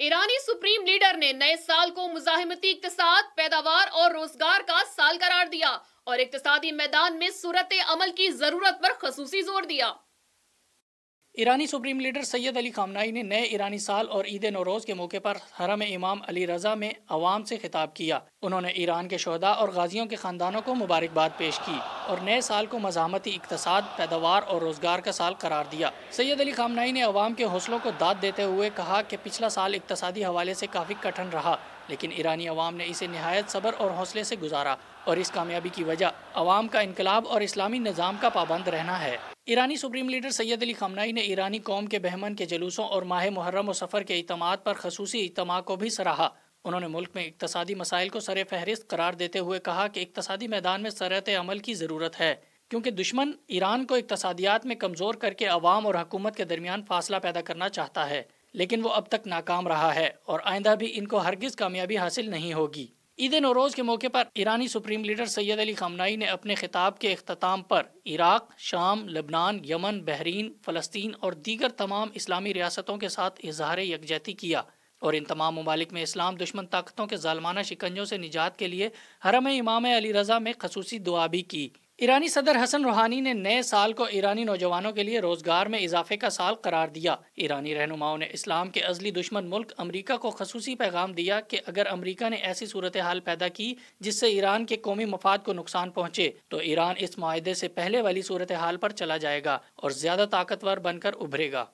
ایرانی supreme leader نے نئے سال کو مزاحمتی اقتصاد، پیداوار اور روزگار کا سال قرار دیا اور اقتصادی میدان میں صورت عمل کی ضرورت پر خصوصی زور دیا۔ ایرانی سپریم لیڈر سید علی خامنہئی نے نئے ایرانی سال اور عید نوروز کے موقع پر حرم امام علی رضا میں عوام سے خطاب کیا۔ انہوں نے ایران کے شہداء اور غازیوں کے خاندانوں کو مبارکباد پیش کی اور نئے سال کو مزاحمتی اقتصاد، پیداوار اور روزگار کا سال قرار دیا۔ سید علی خامنہئی نے عوام کے حوصلوں کو داد دیتے ہوئے کہا کہ پچھلا سال اقتصادی حوالے سے کافی کٹھن رہا، لیکن ایرانی عوام نے اسے نہایت صبر اور حوصلے سے گزارا اور اس کامیابی کی وجہ عوام کا انقلاب اور اسلامی نظام کا پابند رہنا ہے۔ ایرانی سپریم لیڈر سید علی خامنہئی نے ایرانی قوم کے بہمن کے جلوسوں اور ماہ محرم و سفر کے اجتماعات پر خصوصی اجتماع کو بھی سراہا۔ انہوں نے ملک میں اقتصادی مسائل کو سر فہرست قرار دیتے ہوئے کہا کہ اقتصادی میدان میں صورت عمل کی ضرورت ہے، کیونکہ دشمن ایران کو اقتصادیات میں کمزور کر کے عوام اور حکومت کے درمیان فاصلہ پیدا کرنا چاہتا ہے، لیکن وہ اب تک ناکام رہا ہے اور آئندہ بھی ان کو ہرگز کامیابی حاصل نہیں ہوگی۔ عید نوروز کے موقع پر ایرانی سپریم لیڈر سید علی خامنہئی نے اپنے خطاب کے اختتام پر عراق، شام، لبنان، یمن، بحرین، فلسطین اور دیگر تمام اسلامی ریاستوں کے ساتھ اظہار یکجہتی کیا اور ان تمام ممالک میں اسلام دشمن طاقتوں کے ظالمانہ شکنجوں سے نجات کے لیے حرم امام علی رضا میں خصوصی دعا بھی کی۔ ایرانی صدر حسن روحانی نے نئے سال کو ایرانی نوجوانوں کے لیے روزگار میں اضافے کا سال قرار دیا۔ ایرانی رہنماؤں نے اسلام کے ازلی دشمن ملک امریکہ کو خصوصی پیغام دیا کہ اگر امریکہ نے ایسی صورتحال پیدا کی جس سے ایران کے قومی مفاد کو نقصان پہنچے تو ایران اس معاہدے سے پہلے والی صورتحال پر چلا جائے گا اور زیادہ طاقتور بن کر ابھرے گا۔